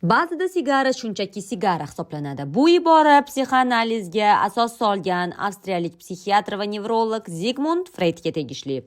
Ba'zida sigara shunchaki sigara hisoblanadi. Bu ibora psixoanalizga asos solgan avstriyalik psixiatr va nevrolog Zigmund Freydga tegishli.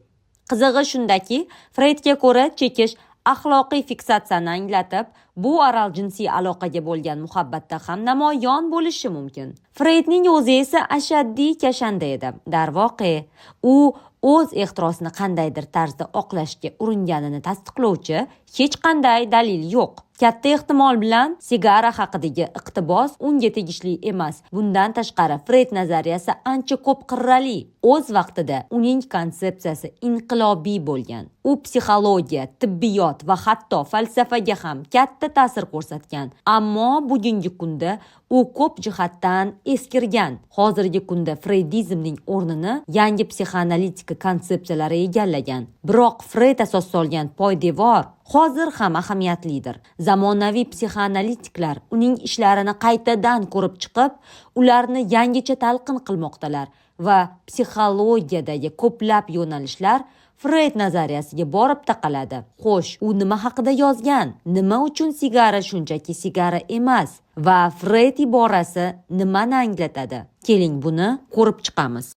Qizig'i shundaki, Freydga ko'ra chekish axloqiy fiksatsiyani anglatib, bu oral jinsiy aloqaga bo'lgan muhabbatda ham namoyon bo'lishi mumkin. Freydning o'zi esa ashaddiy kashanda edi. Darvoqe, u o'z ehtirosini qandaydir tarzda oqlashga uringanini tasdiqlovchi hech qanday dalil yo'q. Katta ehtimol bilan sigara haqidagi iqtibos unga tegishli emas. Bundan tashqari Freyd nazariyasi ancha ko'p qirrali. O'z vaqtida uning konsepsiyasi inqilobiy bo'lgan. U psixologiya, tibbiyot va hatto falsafaga ham katta ta'sir ko'rsatgan. Ammo bugungi kunda u ko'p jihatdan eskirgan. Hozirgi kunda Freydizmning o'rnini yangi psixoanalitika konsepsiyalari egallagan. Biroq Freyd asos solgan poydevor hozir ham ahamiyatlidir. Zamonaviy psixoanalitiklar uning ishlarini qaytadan ko'rib chiqib, ularni yangicha talqin qilmoqdalar va psixologiyadagi ko'plab yo'nalishlar Freyd nazariyasiga borib taqaladi. Xo'sh, u nima haqida yozgan? Nima uchun sigara shunchaki sigara emas? Va Freyd iborasi nimani anglatadi? Keling, buni ko'rib chiqamiz.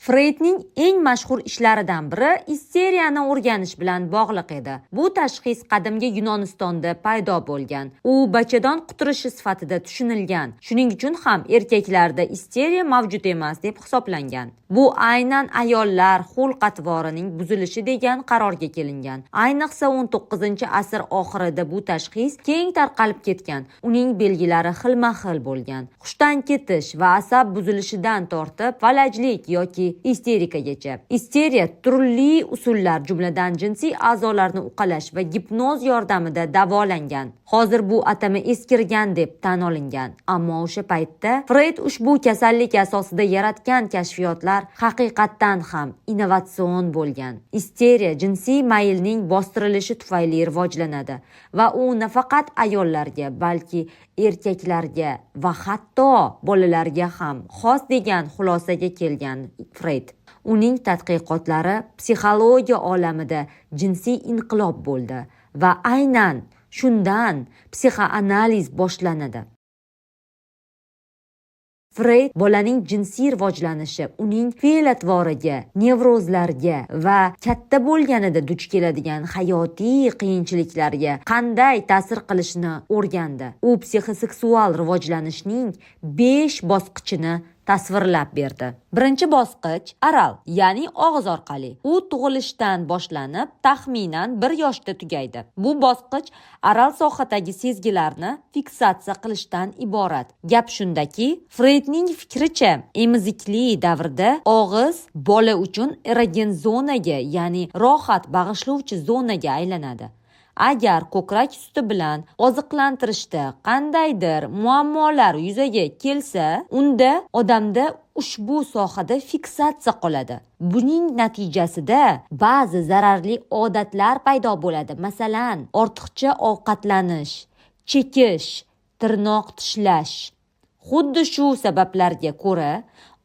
Freydning eng mashhur ishlaridan biri isteriyani o'rganish bilan bog'liq edi. Bu tashxis qadimgi Yunonistonda paydo bo'lgan. U bachadon quturishi sifatida tushunilgan. Shuning uchun ham erkaklarda isteriya mavjud emas deb hisoblangan. Bu aynan ayollar xulq-atvorining buzilishi degan qarorga kelingan. Ayniqsa 19-asr oxirida bu tashxis keng tarqalib ketgan. Uning belgilari xilma-xil bo'lgan. Hushdan ketish va asab buzilishidan tortib falajlik yoki isterikagacha. Isteriya turli usullar, jumladan jinsiy a'zolarni uqalash va gipnoz yordamida davolangan. Hozir bu atama eskirgan deb tan olingan. Ammo o'sha paytda Freyd ushbu kasallik asosida yaratgan kashfiyotlar haqiqatdan ham innovatsion bo'lgan. Isteriya jinsiy maylning bostirilishi tufayli rivojlanadi va u nafaqat ayollarga, balki erkaklarga va hatto bolalarga ham xos degan xulosaga kelgan Freyd. Uning tadqiqotlari psixologiya olamida jinsiy inqilob bo'ldi va aynan shundan psixoanaliz boshlanadi. Freyd bolaning jinsiy rivojlanishi, uning fe'l-atvoriga, nevrozlarga va katta bo'lganida duch keladigan hayotiy qiyinchiliklarga qanday ta'sir qilishini o'rgandi. U psixoseksual rivojlanishning 5 bosqichini tasvirlab berdi. Birinchi bosqich oral, ya'ni og'iz orqali. U tug'ilishdan boshlanib, taxminan 1 yoshda tugaydi. Bu bosqich oral sohadagi sezgilarni fiksatsiya qilishdan iborat. Gap shundaki, Freydning fikricha, emizikli davrda og'iz bola uchun erogen zonaga, ya'ni rohat bag'ishlovchi zonaga aylanadi. Agar ko'krak suti bilan oziqlantirishda qandaydir muammolar yuzaga kelsa, unda odamda ushbu sohada fiksatsiya qoladi. Buning natijasida ba'zi zararli odatlar paydo bo'ladi. Masalan, ortiqcha ovqatlanish, chekish, tirnoq tishlash. Xuddi shu sabablarga ko'ra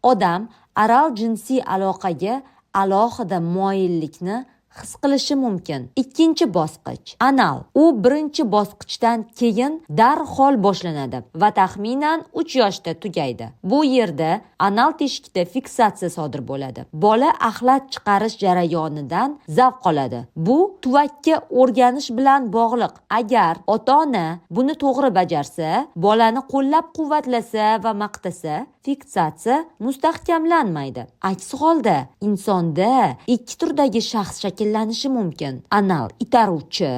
odam oral jinsiy aloqaga alohida moyillikni his qilishi mumkin. Ikkinchi bosqich anal. U birinchi bosqichdan keyin darhol boshlanadi va taxminan 3 yoshda tugaydi. Bu yerda anal teshikda fiksatsiya sodir bo'ladi. Bola axlat chiqarish jarayonidan zavq oladi. Bu tuvakka o'rganish bilan bog'liq. Agar ota-ona buni to'g'ri bajarsa, bolani qo'llab-quvvatlasa va maqtasa, fiksatsiya mustahkamlanmaydi. Aks holda insonda 2 turdagi shaxs shakllanishi mumkin. Anal itaruvchi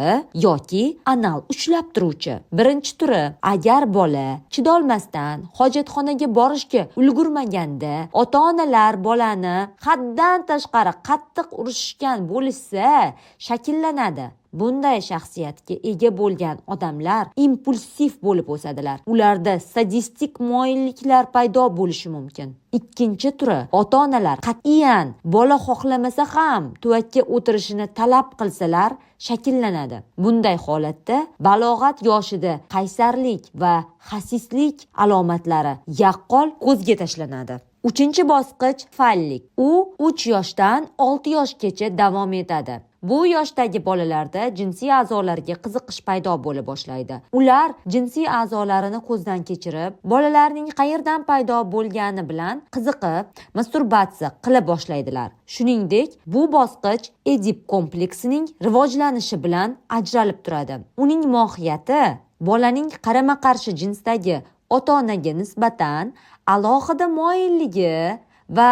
yoki anal ushlab turuvchi. Birinchi turi, agar bola chidolmasdan hojatxonaga borishga ulgurmaganda, ota-onalar bolani haddan tashqari qattiq urishgan bo'lsa, shakllanadi. Bunday shaxsiyatga ega bo'lgan odamlar impulsiv bo'lib o'sadilar. Ularda sadistik moyilliklar paydo bo'lishi mumkin. Ikkinchi turi, ota-onalar qat'iyan bola xohlamasa ham tuvakka o'tirishini talab qilsalar shakllanadi. Bunday holatda balog'at yoshida qaysarlik va xasislik alomatlari yaqqol ko'zga tashlanadi. Uchinchi bosqich fallik. U 3 yoshdan 6 yoshgacha davom etadi. Bu yoshdagi bolalarda jinsiy a'zolarga qiziqish paydo bo'la boshlaydi. Ular jinsiy a'zolarini ko'zdan kechirib, bolalarning qayerdan paydo bo'lgani bilan qiziqib, masturbatsiya qila boshlaydilar. Shuningdek, bu bosqich Edip kompleksining rivojlanishi bilan ajralib turadi. Uning mohiyati bolaning qarama-qarshi jinsdagi ota-onaga nisbatan alohida moyilligi va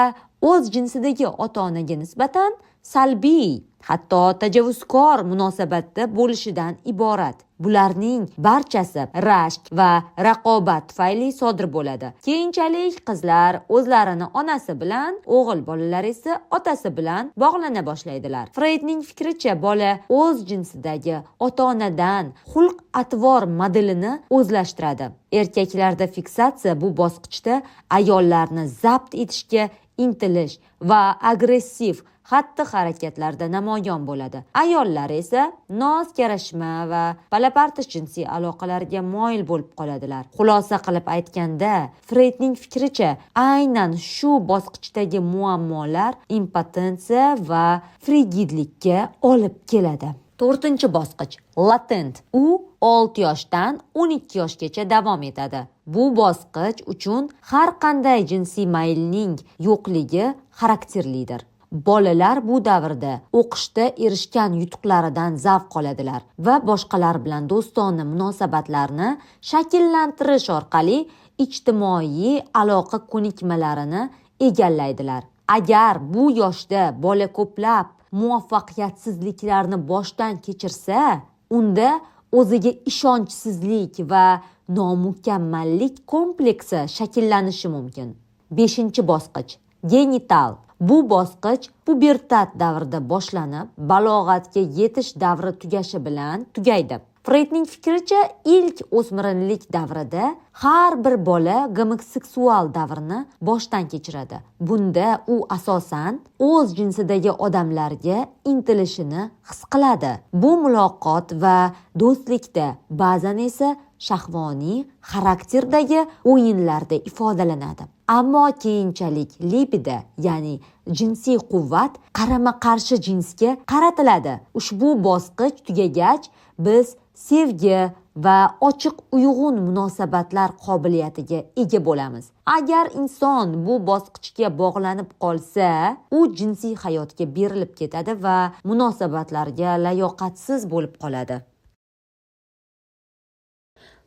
o'z jinsidagi ota-onaga nisbatan salbiy, hatto tajovuzkor munosabatda bo'lishidan iborat. Bularning barchasi rashk va raqobat tufayli sodir bo'ladi. Keyinchalik qizlar o'zlarini onasi bilan, o'g'il bolalar esa otasi bilan bog'lana boshlaydilar. Freydning fikricha, bola o'z jinsidagi ota-onadan xulq-atvor modelini o'zlashtiradi. Erkaklarda fiksatsiya bu bosqichda ayollarni zabt etishga intilish va agressiv xatti-harakatlarda namoyon bo'ladi. Ayollar esa noz-karashma va palapartish jinsiy aloqalarga moyil bo'lib qoladilar. Xulosa qilib aytganda, Freydning fikricha, aynan shu bosqichdagi muammolar impotensiya va frigidlikka olib keladi. 4-bosqich latent. U 6 yoshdan 12 yoshgacha davom etadi. Bu bosqich uchun har qanday jinsiy maylning yo'qligi xarakterlidir. Bolalar bu davrda o'qishda erishgan yutuqlaridan zavq oladilar va boshqalar bilan do'stona munosabatlarni shakllantirish orqali ijtimoiy aloqa ko'nikmalarini egallaydilar. Agar bu yoshda bola ko'plab muvaffaqiyatsizliklarni boshdan kechirsa, unda o'ziga ishonchsizlik va nomukammallik kompleksi shakllanishi mumkin. 5-bosqich genital. Bu bosqich pubertat davrida boshlanib, balog'atga yetish davri tugashi bilan tugaydi. Freydning fikricha, ilk o'smirlik davrida har bir bola gomoseksual davrni boshdan kechiradi. Bunda u asosan o'z jinsidagi odamlarga intilishini his qiladi. Bu muloqot va do'stlikda, ba'zan esa shahvoniy xarakterdagi o'yinlarda ifodalanadi. Ammo keyinchalik libido, ya'ni jinsiy quvvat qarama-qarshi jinsga qaratiladi. Ushbu bosqich tugagach, biz sevgi va ochiq uyg'un munosabatlar qobiliyatiga ega bo'lamiz. Agar inson bu bosqichga bog'lanib qolsa, u jinsiy hayotga berilib ketadi va munosabatlarga layoqatsiz bo'lib qoladi.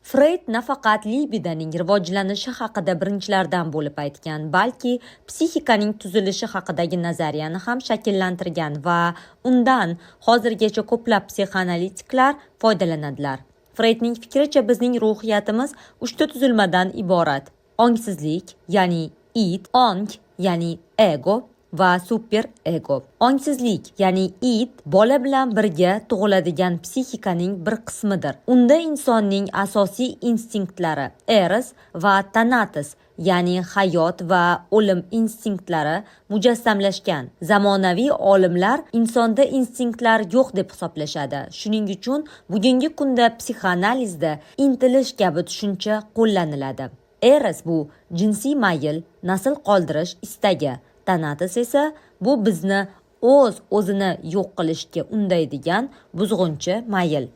Freyd nafaqat libidoning rivojlanishi haqida birinchilardan bo'lib aytgan, balki psixikaning tuzilishi haqidagi nazariyani ham shakllantirgan va undan hozirgacha ko'plab psixoanalitiklar foydalanadilar. Freydning fikricha, bizning ruhiyatimiz 3 tuzilmadan iborat: ongsizlik, ya'ni id, ong, ya'ni ego va super ego. Ongsizlik, ya'ni id, bola bilan birga tug'iladigan psixikaning bir qismidir. Unda insonning asosiy instinktlari eros va tanatos, ya'ni hayot va o'lim instinktlari mujassamlashgan. Zamonaviy olimlar insonda instinktlar yo'q deb hisoblashadi. Shuning uchun bugungi kunda psixoanalizda intilish kabi tushuncha qo'llaniladi. Eros bu jinsiy mayl, nasl qoldirish istagi. Tanatos esa bu bizni o'zini yo'q qilishga undaydigan buzg'unchi mayl.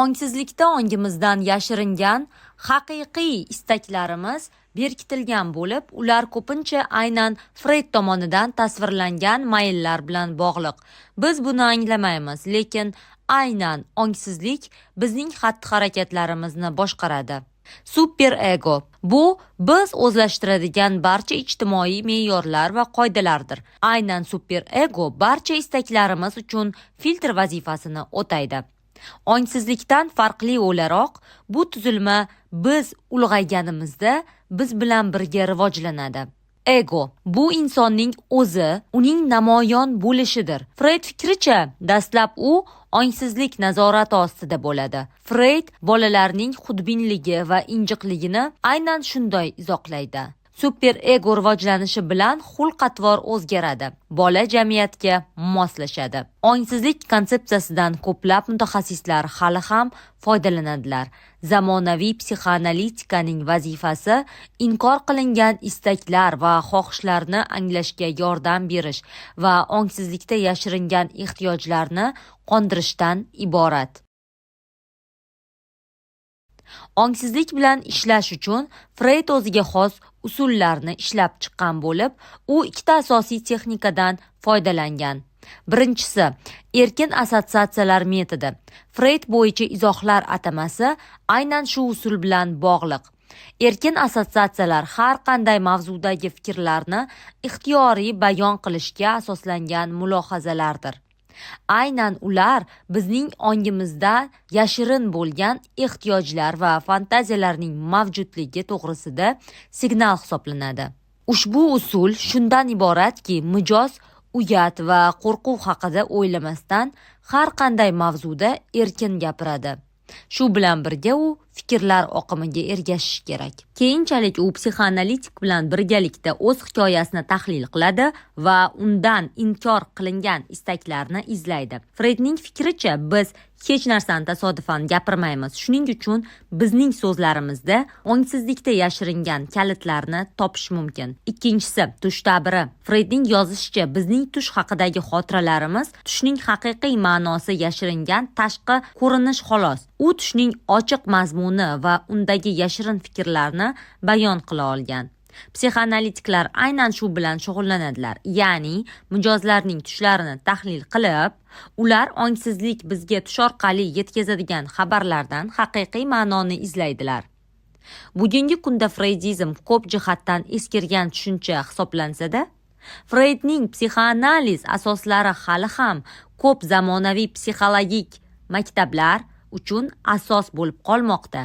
Ongsizlikda ongimizdan yashiringan haqiqiy istaklarimiz berkitilgan bo'lib, ular ko'pincha aynan Freyd tomonidan tasvirlangan mayllar bilan bog'liq. Biz buni anglamaymiz, lekin aynan ongsizlik bizning xatti-harakatlarimizni boshqaradi. Super ego bu biz o'zlashtiradigan barcha ijtimoiy me'yorlar va qoidalardir. Aynan super ego barcha istaklarimiz uchun filtr vazifasini o'taydi. Ongsizlikdan farqli o'laroq, bu tuzilma biz ulg'ayganimizda biz bilan birga rivojlanadi. Ego bu insonning o'zi, uning namoyon bo'lishidir. Freyd fikricha, dastlab u ongsizlik nazorati ostida bo'ladi. Freyd bolalarning xudbinligi va injiqligini aynan shunday izohlaydi. super ego rivojlanishi bilan xulq-atvor o'zgaradi. Bola jamiyatga moslashadi. Ongsizlik konsepsiyasidan ko'plab mutaxassislar hali ham foydalanadilar. Zamonaviy psixoanalitikaning vazifasi inkor qilingan istaklar va xohishlarni anglashga yordam berish va ongsizlikda yashiringan ehtiyojlarni qondirishdan iborat. Ongsizlik bilan ishlash uchun Freyd o'ziga xos usullarni ishlab chiqqan bo'lib, u ikkita asosiy texnikadan foydalangan. Birinchisi, erkin assotsiatsiyalar metodi. Freyd bo'yicha izohlar atamasi aynan shu usul bilan bog'liq. Erkin assotsiatsiyalar har qanday mavzudagi fikrlarni ixtiyoriy bayon qilishga asoslangan mulohazalardir. Aynan ular bizning ongimizda yashirin bo'lgan ehtiyojlar va fantaziyalarning mavjudligi to'g'risida signal hisoblanadi. Ushbu usul shundan iboratki, mijoz uyat va qo'rquv haqida o'ylamasdan har qanday mavzuda erkin gapiradi. Shu bilan birga u fikrlar oqimiga ergashish kerak. Keyinchalik u psixoanalitik bilan birgalikda o'z hikoyasini tahlil qiladi va undan inkor qilingan istaklarni izlaydi. Freydning fikricha, biz hech narsani tasodifan gapirmaymiz. Shuning uchun bizning so'zlarimizda ongsizlikda yashiringan kalitlarni topish mumkin. Ikkinchisi, tush ta'biri. Freydning yozishicha, bizning tush haqidagi xotiralarimiz tushning haqiqiy ma'nosi yashiringan tashqi ko'rinish xolos. U tushning ochiq mazmuni va undagi yashirin fikrlarni bayon qila olgan. Psixoanalitiklar aynan shu bilan shug'ullanadilar, ya'ni mijozlarning tushlarini tahlil qilib, ular ongsizlik bizga tush orqali yetkazadigan xabarlardan haqiqiy ma'noni izlaydilar. Bugungi kunda freydizm ko'p jihatdan eskirgan tushuncha hisoblansa-da, Freydning psixoanaliz asoslari hali ham ko'p zamonaviy psixologik maktablar uchun asos bo'lib qolmoqda.